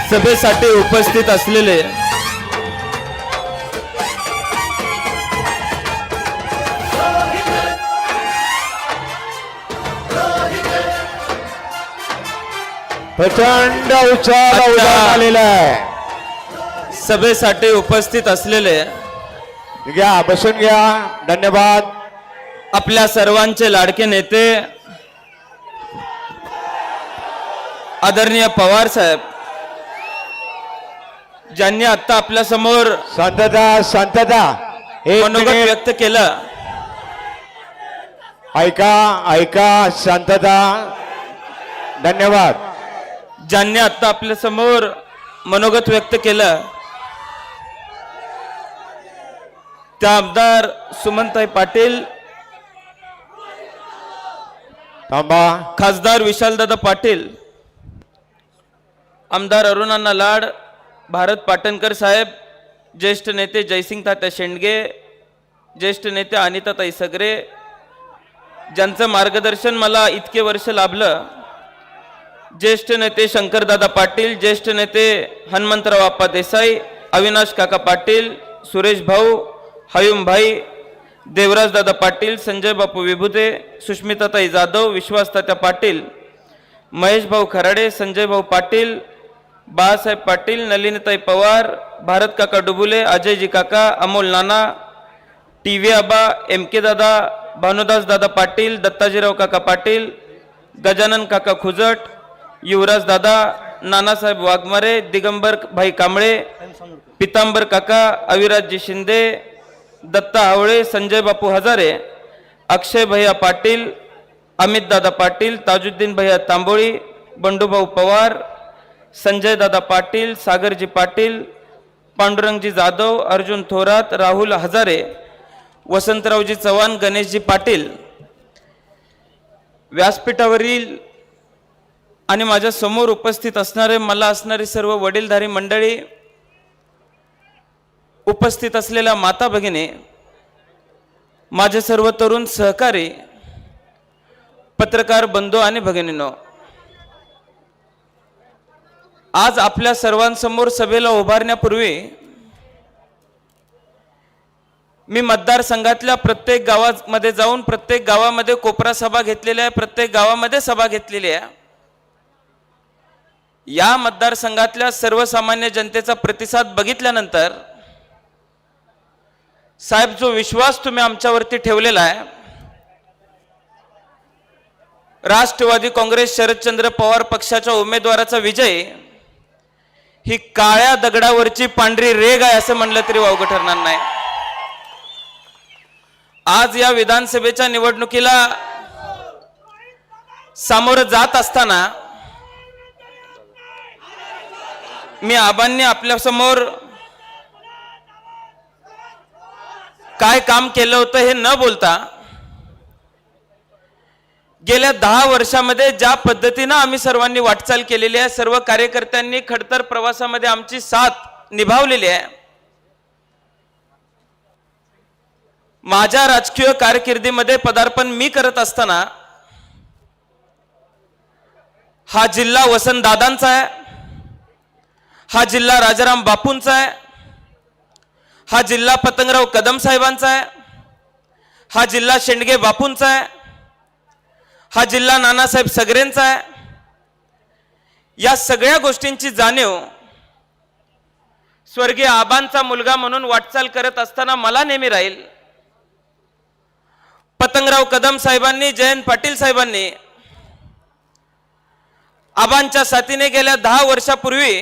सभेसाठी उपस्थित असलेले प्रचंड उच्चार आलेला आहे। सभेसाठी उपस्थित असलेले घ्या, बसून घ्या। धन्यवाद। आपल्या सर्वांचे लाडके नेते आदरणीय पवार साहेब, ज्यांनी आता आपल्या समोर शांतता शांतता, एक मनोगत मिनिट। व्यक्त केलं। ऐका ऐका, शांतता। धन्यवाद। ज्यांनी आता आपल्या समोर मनोगत व्यक्त केलं त्या आमदार सुमनताई पाटील, थांबा। खासदार विशालदादा पाटील, आमदार अरुणांना लाड, भारत पाटणकर साहेब, ज्येष्ठ नेते जयसिंग तात्या शेंडगे, ज्येष्ठ नेते अनिताताई सगरे, ज्यांचं मार्गदर्शन मला इतके वर्ष लाभलं, ज्येष्ठ नेते शंकरदादा पाटील, ज्येष्ठ नेते हनुमंतराव आप्पा देसाई, अविनाश काका पाटील, सुरेश भाऊ, हयुम भाई, देवराज दादा पाटील, संजय बापू विभूते, सुष्मिताताई जाधव, विश्वास तात्या पाटील, महेश भाऊ खराडे, संजय भाऊ पाटील, बाळासाहेब पाटील, नलिनीताई पवार, भारत काका डुबुले, अजयजी काका, अमोल नाना, टीव्ही आबा, एम के दादा, भानुदास दादा पाटील, दत्ताजीराव काका पाटील, गजानन काका खुजट, युवराज दादा, नानासाहेब वाघमारे, दिगंबर भाई कांबळे, पितांबर काका, अविराजजी शिंदे, दत्ता हावळे, संजय बापू हजारे, अक्षय भैया पाटील, अमित दादा पाटील, ताजुद्दीन भैया तांबोळी, बंडूभाऊ पवार, संजय दादा पाटील, सागरजी पाटील, पांडुरंगजी जाधव, अर्जुन थोरात, राहुल हजारे, वसंतरावजी चव्हाण, गणेशजी पाटील, व्यासपीठावरील आणि माझ्या समोर उपस्थित असणारे मला असणारी सर्व वडीलधारी मंडळी, उपस्थित असलेल्या माता भगिनी, माझे सर्व तरुण सहकारी, पत्रकार बंधू आणि भगिनींनो, आज आपल्या सर्वांसमोर सभेला उभारण्यापूर्वी मी मतदारसंघातल्या प्रत्येक गावामध्ये जाऊन प्रत्येक गावामध्ये कोपरा सभा घेतलेल्या आहे, प्रत्येक गावामध्ये सभा घेतलेली आहे। या मतदारसंघातल्या सर्वसामान्य जनतेचा प्रतिसाद बघितल्यानंतर साहेब, जो विश्वास तुम्ही आमच्यावरती ठेवलेला आहे, राष्ट्रवादी काँग्रेस शरदचंद्र पवार पक्षाच्या उमेदवाराचा विजय ही काळ्या दगडावरची पांढरी रेघ आहे असं म्हणलं तरी वावगं ठरणार नाही। आज या विधानसभेच्या निवडणुकीला सामोरं जात असताना मी आबांनी आपल्या समोर काय काम केलं होतं हे न बोलता, गेल्या 10 वर्षामध्ये ज्या पद्धतीनं आम्ही सर्वांनी वाटचाल केलेली आहे, सर्व कार्यकर्त्यांनी खडतर प्रवासामध्ये आमची साथ निभावलेली आहे। माझ्या राजकीय कारकिर्दीमध्ये पदार्पण मी करत असताना हा जिल्हा वसंतदादांचा आहे, हा जिल्हा राजाराम बापूंचा आहे, हा जिल्हा पतंगराव कदम साहेबांचा आहे, हा जिल्हा शेंडगे बापूंचा आहे, हा जिल्हा नानासाहेब सगरेंचा आहे। या सगळ्या गोष्टींची जाणीव स्वर्गीय आबांचा मुलगा म्हणून वाटचाल करत असताना मला नेहमी राहील। पतंगराव कदम साहेबांनी, जयंत पाटील साहेबांनी आबांच्या साथीने गेल्या 10 वर्षापूर्वी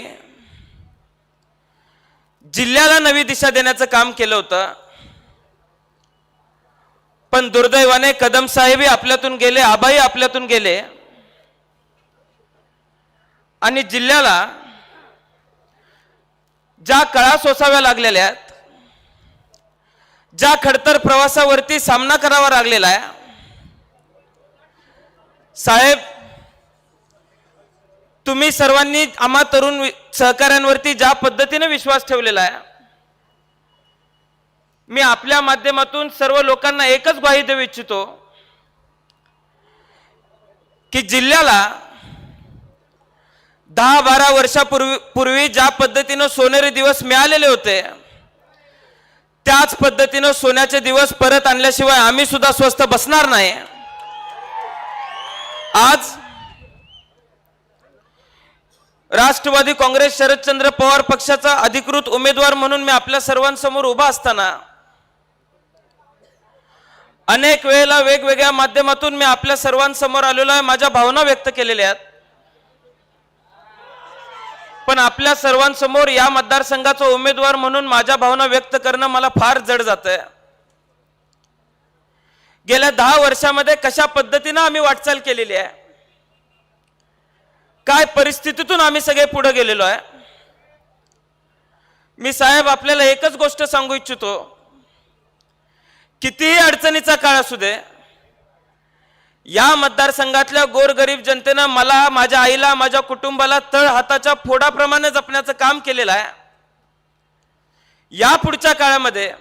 जिल्ह्याला नवी दिशा देण्याचं काम केलं होतं, पण दुर्दैवाने कदम साहेबही आपल्यातून गेले, आबाही आपल्यातून गेले आणि जिल्ह्याला ज्या कळा सोसाव्या लागलेल्या आहेत, ज्या खडतर प्रवासावरती सामना करावा लागलेला आहे, साहेब तुम्ही सर्वांनी आम्हा तरुण सहकाऱ्यांवरती ज्या पद्धतीने विश्वास ठेवलेला आहे, मी आपल्या माध्यमातून सर्व लोकांना एकच ग्वाही देऊ इच्छितो की जिल्ह्याला 10-12 वर्षापूर्वी ज्या पद्धतीनं सोनेरी दिवस मिळालेले होते, त्याच पद्धतीनं सोन्याचे दिवस परत आणल्याशिवाय आम्ही सुद्धा स्वस्थ बसणार नाही. आज राष्ट्रवादी काँग्रेस शरदचंद्र पवार पक्षाचा अधिकृत उमेदवार म्हणून मी आपल्या सर्वांसमोर उभा असताना अनेक वेळेला वेगवेगळ्या माध्यमातून मी आपल्या सर्वांसमोर आलेलो आहे, माझ्या भावना व्यक्त केलेल्या आहेत. पण आपल्या सर्वांसमोर या मतदारसंघाचा उमेदवार म्हणून माझ्या भावना व्यक्त करणं मला फार जड जातंय. गेल्या 10 वर्षामध्ये कशा पद्धतीनं आम्ही वाटचाल केलेली आहे, काय परिस्थितीतून आम्ही सगळे पुढे गेलेलो आहे. मी साहेब आपल्याला एकच गोष्ट सांगू इच्छितो, कितीही अडचणीचा काळ असू दे, या मतदारसंघातल्या गोरगरीब जनतेनं मला, माझ्या आईला, माझ्या कुटुंबाला तळ हाताच्या फोडाप्रमाणे जपण्याचं काम केलेलं आहे. या पुढच्या काळामध्ये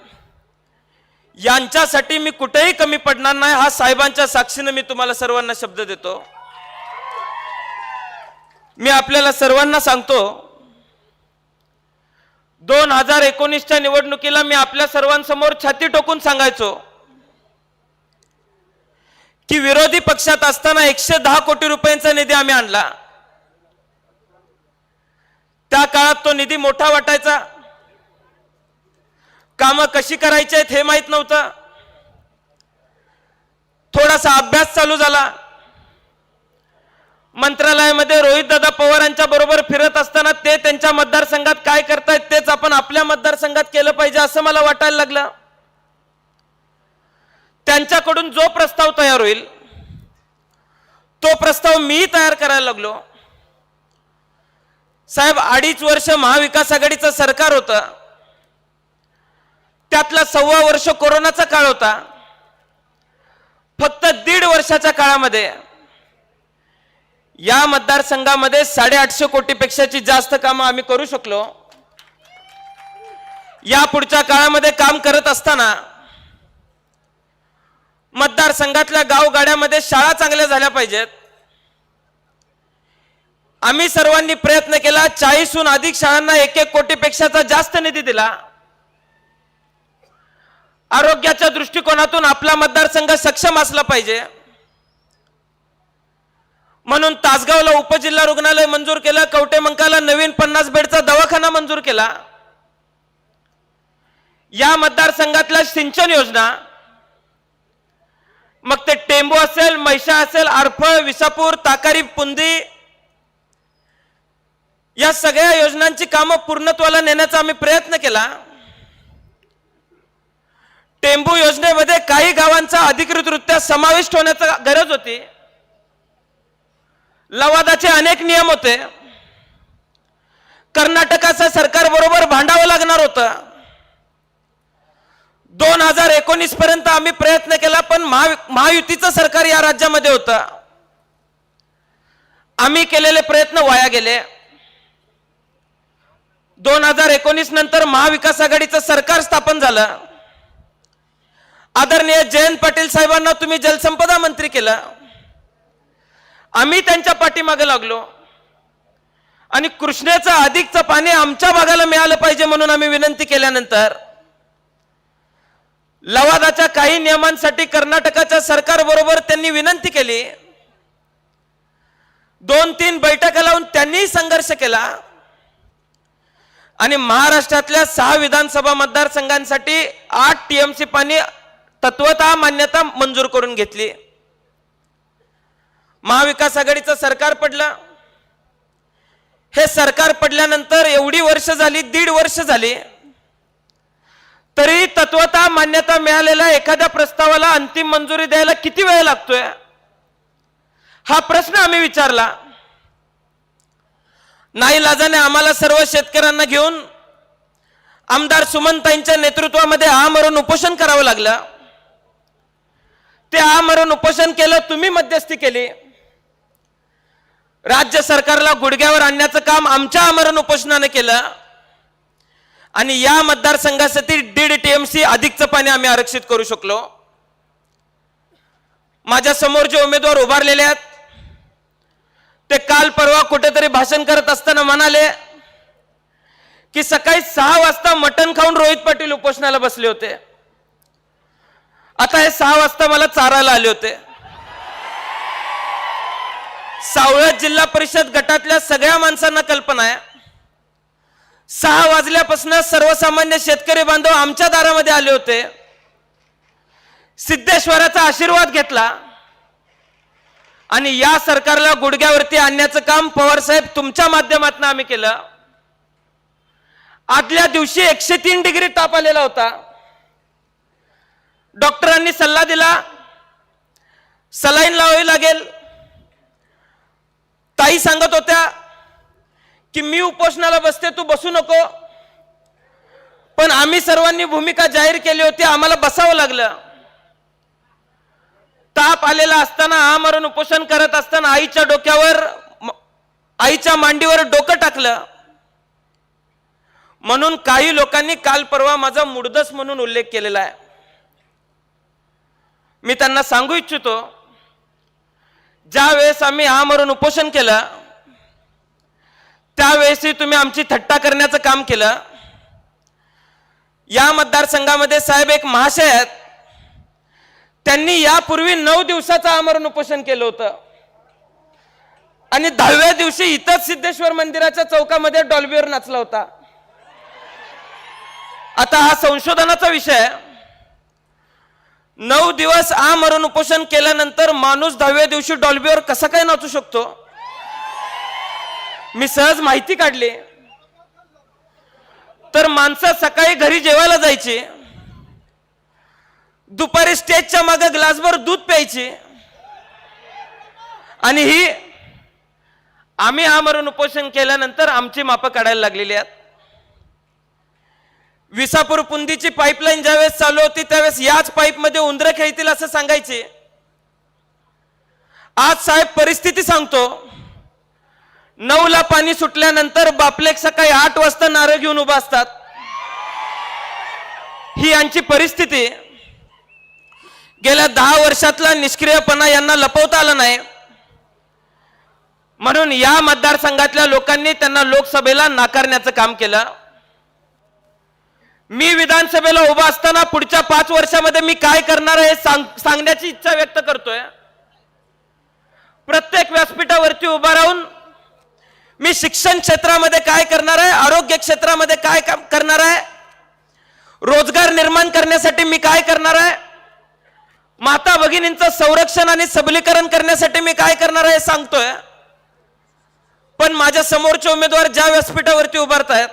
यांच्यासाठी मी कुठेही कमी पडणार नाही, हा साहेबांच्या साक्षीने मी तुम्हाला सर्वांना शब्द देतो. मी आपल्याला सर्वांना सांगतो, 2019च्या निवडणुकीला मी आपल्या सर्वांसमोर छाती टोकून सांगायचो की विरोधी पक्षात असताना 110 कोटी रुपयांचा निधी आम्ही आणला. त्या काळात तो निधी मोठा वाटायचा, कामं कशी करायची आहेत हे माहित नव्हतं. थोडासा अभ्यास चालू झाला. मंत्रालयामध्ये रोहितदादा पवारांच्या बरोबर फिरत असताना ते त्यांच्या मतदारसंघात काय करतायत तेच आपण आपल्या मतदारसंघात केलं पाहिजे असं मला वाटायला लागलं. त्यांच्याकडून जो प्रस्ताव तयार होईल तो प्रस्ताव मी तयार करायला लागलो. साहेब 2.5 वर्ष महाविकास आघाडीचं सरकार होतं, त्यातला 1.25 वर्ष कोरोनाचा काळ होता. फक्त 1.5 वर्षाच्या काळामध्ये या मतदारसंघामध्ये 850 कोटीपेक्षाची जास्त कामं आम्ही करू शकलो. या पुढच्या काळामध्ये काम करत असताना मतदारसंघातल्या गावगाड्यामध्ये शाळा चांगल्या झाल्या पाहिजेत. आम्ही सर्वांनी प्रयत्न केला. 40हून अधिक शाळांना 1-1 कोटीपेक्षाचा जास्त निधी दिला. आरोग्याच्या दृष्टिकोनातून आपला मतदारसंघ सक्षम असला पाहिजे म्हणून तासगावला उपजिल्हा रुग्णालय मंजूर केलं. कवटेमंकाला नवीन 50 बेडचा दवाखाना मंजूर केला. या मतदारसंघातल्या सिंचन योजना, मग ते टेंबू असेल, मैशा असेल, आरफळ, विसापूर, ताकारी, पुंदी, या सगळ्या योजनांची कामं पूर्णत्वाला नेण्याचा आम्ही प्रयत्न केला. टेंबू योजनेमध्ये काही गावांचा अधिकृतरित्या समाविष्ट होण्याची गरज होती. लवादाचे अनेक नियम होते. कर्नाटकाच्या सरकारबरोबर भांडावं लागणार होतं. 2019 पर्यंत आम्ही प्रयत्न केला, पण महायुतीचं सरकार या राज्यामध्ये होतं. आम्ही केलेले प्रयत्न वाया गेले. 2019 नंतर महाविकास आघाडीचं सरकार स्थापन झालं. आदरणीय जयंत पाटील साहेबांना तुम्ही जलसंपदा मंत्री केलं. आम्ही त्यांच्या पाठीमागे लागलो आणि कृष्णेचं अधिकचं पाणी आमच्या भागाला मिळालं पाहिजे म्हणून आम्ही विनंती केल्यानंतर लवादाच्या काही नियमांसाठी कर्नाटकाच्या सरकारबरोबर त्यांनी विनंती केली. 2-3 बैठका लावून त्यांनी संघर्ष केला आणि महाराष्ट्रातल्या 6 विधानसभा मतदारसंघांसाठी 8 TMC पाणी तत्वतः मान्यता मंजूर करून घेतली. महाविकास आघाडीचं सरकार पडलं. हे सरकार पडल्यानंतर एवढी वर्ष झाली, 1.5 वर्ष झाली, तरी तत्वतः मान्यता मिळालेल्या एखाद्या प्रस्तावाला अंतिम मंजुरी द्यायला किती वेळ लागतोय हा प्रश्न आम्ही विचारला. नाईलाजाने आम्हाला सर्व शेतकऱ्यांना घेऊन आमदार सुमनताईंच्या नेतृत्वामध्ये आमरण उपोषण करावं लागलं. ते आमरण उपोषण केलं, तुम्ही मध्यस्थी केली. राज्य सरकारला गुडघ्यावर आणण्याचं काम आमच्या आमरण उपोषणाने केलं आणि या मतदारसंघासाठी 1.5 TMC अधिकचं पाणी आम्ही आरक्षित करू शकलो. माझ्या समोर जे उमेदवार उभारलेले आहेत ते काल परवा कुठेतरी भाषण करत असताना म्हणाले की सकाळी 6 वाजता मटण खाऊन रोहित पाटील उपोषणाला बसले होते. आता हे 6 वाजता मला चारायला आले होते. सावळत जिल्हा परिषद गटातल्या सगळ्या माणसांना कल्पना आहे, 6 वाजल्यापासून सर्वसामान्य शेतकरी बांधव आमच्या दारामध्ये आले होते. सिद्धेश्वराचा आशीर्वाद घेतला आणि या सरकारला गुडघ्यावरती आणण्याचं काम पवार साहेब तुमच्या माध्यमातून आम्ही केलं. आदल्या दिवशी 103 डिग्री ताप आलेला होता. डॉक्टरांनी सल्ला दिला, सलाईन लावावी लागेल. ताई सांगत होत्या की मी उपोषणाला बसते, तू बसू नको. पण आम्ही सर्वांनी भूमिका जाहीर केली होती, आम्हाला बसावं लागलं. ताप आलेला असताना, आमरण उपोषण करत असताना आईच्या डोक्यावर, आईच्या मांडीवर डोकं टाकलं. म्हणून काही लोकांनी काल परवा माझा मुडदस म्हणून उल्लेख केलेला आहे. मी त्यांना सांगू इच्छितो, ज्या वेळेस आम्ही आमरण उपोषण केलं त्यावेळेसही तुम्ही आमची थट्टा करण्याचं काम केलं. या मतदारसंघामध्ये साहेब एक महाशय आहेत, त्यांनी यापूर्वी 9 दिवसाचं आमरण उपोषण केलं होतं आणि 10व्या दिवशी इथंच सिद्धेश्वर मंदिराच्या चौकामध्ये डॉल्बीवर नाचला होता. आता हा संशोधनाचा विषय आहे. 9 दिवस आमरण उपोषण केल्यानंतर माणूस 10व्या दिवशी डॉल्बीवर कसा काय नाचू शकतो? मी सहज माहिती काढली. तर माणसं सकाळी घरी जेवायला जायची, दुपारी स्टेजच्या मागे ग्लासभर दूध प्यायची आणि ही आम्ही आमरण उपोषण केल्यानंतर आमची मापं काढायला लागलेली आहेत. विसापूर पुंदीची पाईपलाईन ज्यावेळेस चालू होती त्यावेळेस याच पाईपमध्ये उंदरं खेळतील असं सांगायचे. आज साहेब परिस्थिती सांगतो, 9ला पाणी सुटल्यानंतर बापलेक सकाळी 8 वाजता नारळ घेऊन उभा असतात. ही यांची परिस्थिती. गेल्या 10 वर्षातला निष्क्रियपणा यांना लपवता आला नाही. म्हणून या मतदारसंघातल्या लोकांनी त्यांना लोकसभेला नाकारण्याचं काम केलं. मी विधानसभेला उभा असताना पुढच्या 5 वर्षामध्ये मी काय करणार आहे सांगण्याची इच्छा व्यक्त करतोय. प्रत्येक व्यासपीठावरती उभा राहून मी शिक्षण क्षेत्रामध्ये काय करणार आहे, आरोग्य क्षेत्रामध्ये काय करणार आहे, रोजगार निर्माण करण्यासाठी मी काय करणार आहे, माता भगिनींचं संरक्षण आणि सबलीकरण करण्यासाठी मी काय करणार आहे सांगतोय. पण माझ्या समोरचे उमेदवार ज्या व्यासपीठावरती उभारतायत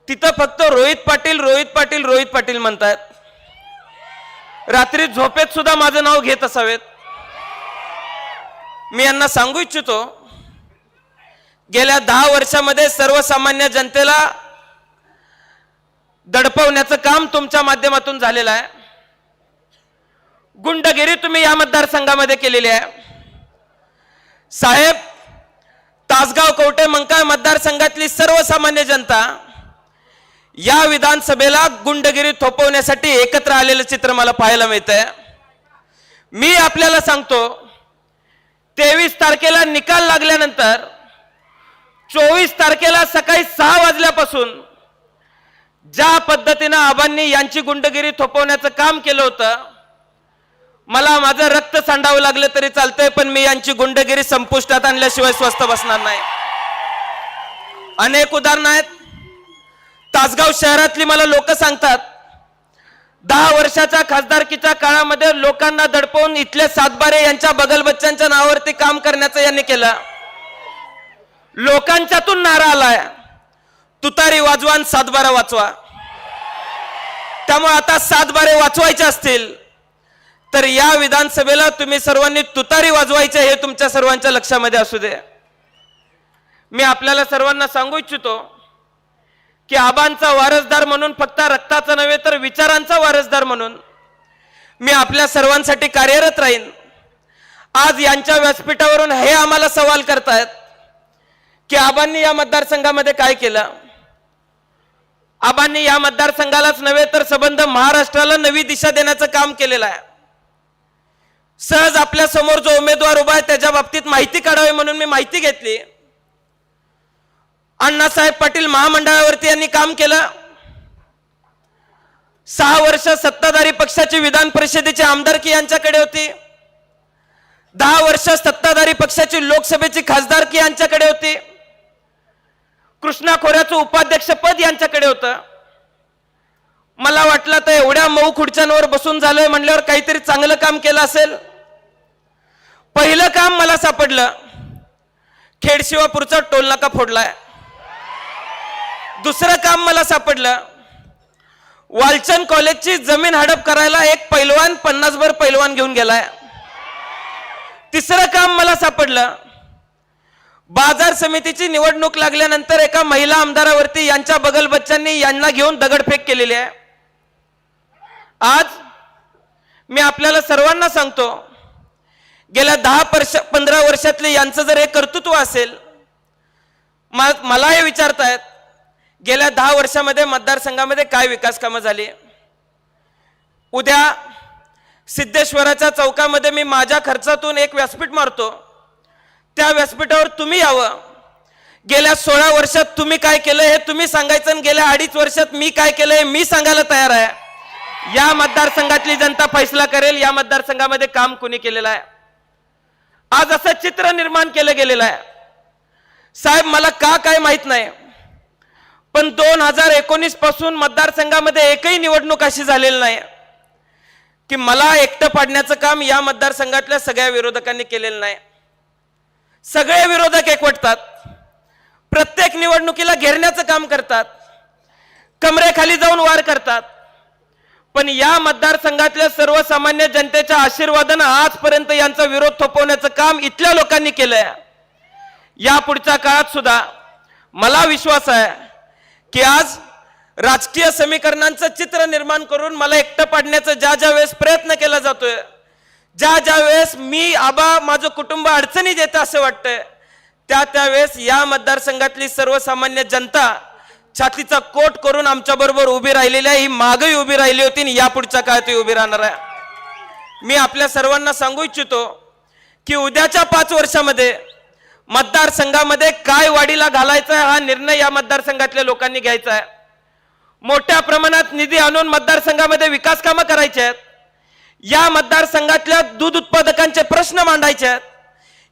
तिथं फक्त रोहित पाटील रोहित पाटील रोहित पाटील म्हणतायत. रात्री झोपेत सुद्धा माझं नाव घेत असावेत. मी यांना सांगू इच्छितो, गेल्या 10 वर्षामध्ये सर्वसामान्य जनतेला दडपवण्याचं काम तुमच्या माध्यमातून झालेलं आहे. गुंडगिरी तुम्ही या मतदारसंघामध्ये केलेली आहे. साहेब, तासगाव कवठे मंकाळ मतदारसंघातली सर्वसामान्य जनता या विधानसभेला गुंडगिरी थोपवण्यासाठी एकत्र आलेलं चित्र मला पाहायला मिळतंय. मी आपल्याला सांगतो, 23 तारखेला निकाल लागल्यानंतर 24 तारखेला सकाळी 6 वाजल्यापासून ज्या पद्धतीनं आबांनी यांची गुंडगिरी थोपवण्याचं काम केलं होतं, मला माझं रक्त सांडावं लागलं तरी चालतंय, पण मी यांची गुंडगिरी संपुष्टात आणल्याशिवाय स्वस्थ बसणार नाही. अनेक उदाहरणं आहेत. तासगाव शहरातली मला लोक सांगतात, 10 वर्षाच्या खासदारकीच्या काळामध्ये लोकांना दडपवून इथले सातबारे यांच्या बगलबच्च्यांच्या नावावरती काम करण्याचं यांनी केलं. लोकांच्यातून नारा आलाय, तुतारी वाजवा आणि सातबारा वाचवा. त्यामुळे आता सातबारे वाचवायचे असतील तर या विधानसभेला तुम्ही सर्वांनी तुतारी वाजवायचे हे तुमच्या सर्वांच्या लक्षामध्ये असू दे. मी आपल्याला सर्वांना सांगू इच्छितो की आबांचा वारसदार म्हणून, फक्त रक्ताचा नव्हे तर विचारांचा वारसदार म्हणून मी आपल्या सर्वांसाठी कार्यरत राहीन. आज यांच्या व्यासपीठावरून हे आम्हाला सवाल करतायत की आबांनी या मतदारसंघामध्ये काय केलं. आबांनी या मतदारसंघालाच नव्हे तर संबंध महाराष्ट्राला नवी दिशा देण्याचं काम केलेलं आहे. सहज आपल्या समोर जो उमेदवार उभा आहे त्याच्या बाबतीत माहिती काढावी म्हणून मी माहिती घेतली. अण्णासाहेब पाटील महामंडळावरती यांनी काम केलं. 6 वर्ष सत्ताधारी पक्षाची विधान परिषदेची आमदारकी यांच्याकडे होती. 10 वर्ष सत्ताधारी पक्षाची लोकसभेची खासदारकी यांच्याकडे होती. कृष्णा खोऱ्याचं उपाध्यक्षपद यांच्याकडे होतं. मला वाटलं तर एवढ्या मऊ खुर्च्यांवर बसून झालोय म्हणल्यावर काहीतरी चांगलं काम केलं असेल. पहिलं काम मला सापडलं, खेडशिवापूरचा टोल नाका फोडलाय. दुसरं काम मला सापडलं, वालचंद कॉलेजची जमीन हडप करायला एक पैलवान 50 भर पैलवान घेऊन गेलाय. तिसरं काम मला सापडलं, बाजार समितीची निवडणूक लागल्यानंतर एका महिला आमदारावरती यांच्या बगल बच्चांनी यांना घेऊन दगडफेक केलेली आहे. आज मी आपल्याला सर्वांना सांगतो, गेल्या 10-15 वर्षातले यांचं जर हे कर्तृत्व असेल, मला हे विचारतायत गेल्या 10 वर्षामध्ये मतदारसंघामध्ये काय विकास कामं झाली. उद्या सिद्धेश्वराच्या चौकामध्ये मी माझ्या खर्चातून एक व्यासपीठ मारतो. त्या व्यासपीठावर तुम्ही यावं. गेल्या 16 वर्षात तुम्ही काय केलं हे तुम्ही सांगायचं आणि गेल्या 2.5 वर्षात मी काय केलं हे मी सांगायला तयार आहे. या मतदारसंघातली जनता फैसला करेल या मतदारसंघामध्ये काम कुणी केलेलं आहे. आज असं चित्र निर्माण केलं गेलेलं आहे. साहेब मला काय माहित नाही, पण 2019 पासून मतदारसंघामध्ये एकही निवडणूक अशी झालेली नाही की मला एकटं पाडण्याचं काम या मतदारसंघातल्या सगळ्या विरोधकांनी केलेलं नाही. सगळे विरोधक एकवटतात, प्रत्येक निवडणुकीला घेरण्याचं काम करतात, कमरेखाली जाऊन वार करतात. पण या मतदारसंघातल्या सर्वसामान्य जनतेच्या आशीर्वादानं आजपर्यंत यांचा विरोध थोपवण्याचं काम इथल्या लोकांनी केलंय. या पुढच्या काळात सुद्धा मला विश्वास आहे की आज राजकीय समीकरणांचं चित्र निर्माण करून मला एकटं पाडण्याचं ज्या वेळेस प्रयत्न केला जातोय, ज्या वेळेस मी आबा माझं कुटुंब अडचणीत येतं असं वाटतंय, त्यावेळेस या मतदारसंघातली सर्वसामान्य जनता छातीचा कोट करून आमच्या बरोबर उभी राहिलेली आहे. ही मागही उभी राहिली होती आणि या पुढच्या काळातही उभी राहणार आहे. मी आपल्या सर्वांना सांगू इच्छितो की उद्याच्या 5 वर्षामध्ये मतदारसंघामध्ये काय वाढीला घालायचा हा निर्णय या मतदारसंघातल्या लोकांनी घ्यायचा आहे. मोठ्या प्रमाणात निधी आणून मतदारसंघामध्ये विकास कामं करायचे आहेत. या मतदारसंघातल्या दूध उत्पादकांचे प्रश्न मांडायचे आहेत.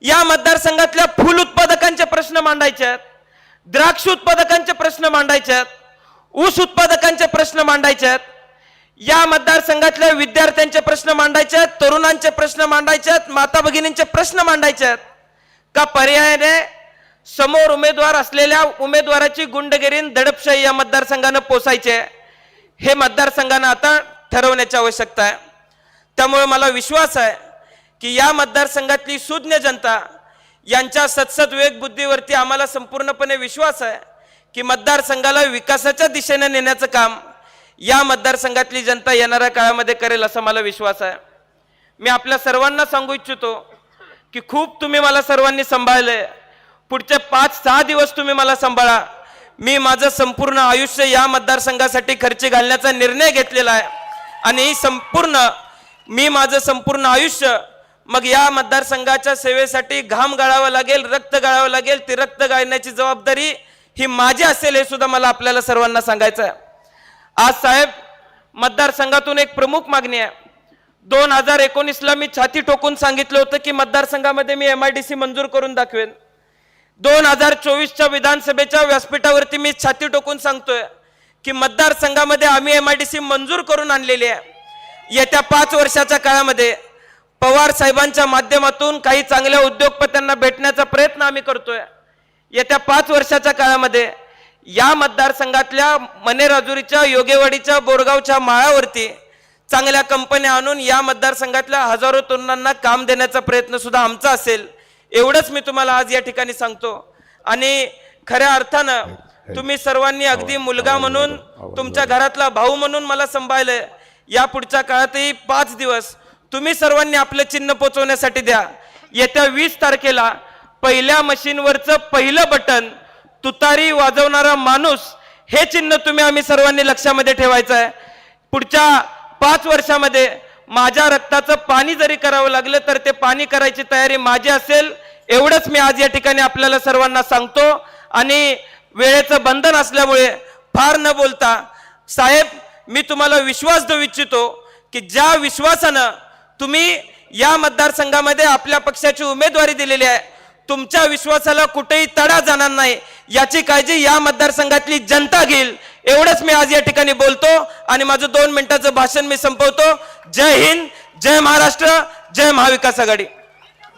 या मतदारसंघातल्या फूल उत्पादकांचे प्रश्न मांडायचे आहेत. द्राक्ष उत्पादकांचे प्रश्न मांडायचे आहेत. ऊस उत्पादकांचे प्रश्न मांडायचे आहेत. या मतदारसंघातल्या विद्यार्थ्यांचे प्रश्न मांडायचे आहेत. तरुणांचे प्रश्न मांडायचे आहेत. माता भगिनींचे प्रश्न मांडायचे आहेत. का पर्यायाने समोर उमेदवार असलेल्या उमेदवाराची गुंडगिरी दडपशाही या मतदारसंघानं पोसायचे, हे मतदारसंघानं आता ठरवण्याची आवश्यकता आहे. त्यामुळे मला विश्वास आहे की या मतदारसंघातली सुज्ञ जनता यांच्या सत्सद विवेक बुद्धीवरती आम्हाला संपूर्णपणे विश्वास आहे की मतदारसंघाला विकासाच्या दिशेने नेण्याचं काम या मतदारसंघातली जनता येणाऱ्या काळामध्ये करेल असा मला विश्वास आहे. मी आपल्या सर्वांना सांगू इच्छितो की खूप तुम्ही मला सर्वांनी सांभाळले. पुढचे 5-6 दिवस तुम्ही मला सांभाळा. मी माझं संपूर्ण आयुष्य या मतदारसंघासाठी खर्ची घालण्याचा निर्णय घेतलेला आहे आणि मी माझं संपूर्ण आयुष्य मग या मतदारसंघाच्या सेवेसाठी घाम गाळावा लागेल, रक्त गाळावं लागेल. ती रक्त गाळण्याची जबाबदारी ही माझी असेल हे सुद्धा मला आपल्याला सर्वांना सांगायचं आहे. आज साहेब मतदारसंघातून एक प्रमुख मागणी आहे. 2019ला मी छाती ठोकून सांगितलं होतं की मतदारसंघामध्ये मी MIDC मंजूर करून दाखवेन. 2024च्या विधानसभेच्या व्यासपीठावरती मी छाती ठोकून सांगतोय की मतदारसंघामध्ये आम्ही MIDC मंजूर करून आणलेली आहे. येत्या 5 वर्षाच्या काळामध्ये पवार साहेबांच्या माध्यमातून काही चांगल्या उद्योगपत्यांना भेटण्याचा प्रयत्न आम्ही करतोय. येत्या 5 वर्षाच्या काळामध्ये या मतदारसंघातल्या मनेराजुरीच्या, योगेवाडीच्या, बोरगावच्या माळावरती चांगल्या कंपन्या आणून या मतदारसंघातल्या हजारो तरुणांना काम देण्याचा प्रयत्न सुद्धा आमचा असेल. एवढंच मी तुम्हाला आज या ठिकाणी सांगतो. आणि खऱ्या अर्थानं तुम्ही सर्वांनी अगदी मुलगा म्हणून, तुमच्या घरातला भाऊ म्हणून मला सांभाळलंय. या पुढच्या काळातही 5 दिवस तुम्ही सर्वांनी आपलं चिन्ह पोचवण्यासाठी द्या. येत्या 20 तारखेला पहिल्या मशीनवरचं पहिलं बटन, तुतारी वाजवणारा माणूस, हे चिन्ह आम्ही सर्वांनी लक्षामध्ये ठेवायचं आहे. पुढच्या 5 वर्षामध्ये माझ्या रक्ताचं पाणी जरी करावं लागलं तर ते पाणी करायची तयारी माझी असेल, एवढंच मी आज या ठिकाणी आपल्याला सर्वांना सांगतो. आणि वेळेचं बंधन असल्यामुळे फार न बोलता साहेब, मी तुम्हाला विश्वास देऊ इच्छितो की ज्या विश्वासानं तुम्ही या मतदारसंघामध्ये आपल्या पक्षाची उमेदवारी दिलेली आहे, तुमच्या विश्वासाला कुठेही तडा जाणार नाही याची काळजी या मतदारसंघातली जनता घेईल, एवढंच मी आज या ठिकाणी बोलतो आणि माझं 2 मिनिटाचं भाषण मी संपवतो. जय हिंद, जय महाराष्ट्र, जय महाविकास आघाडी.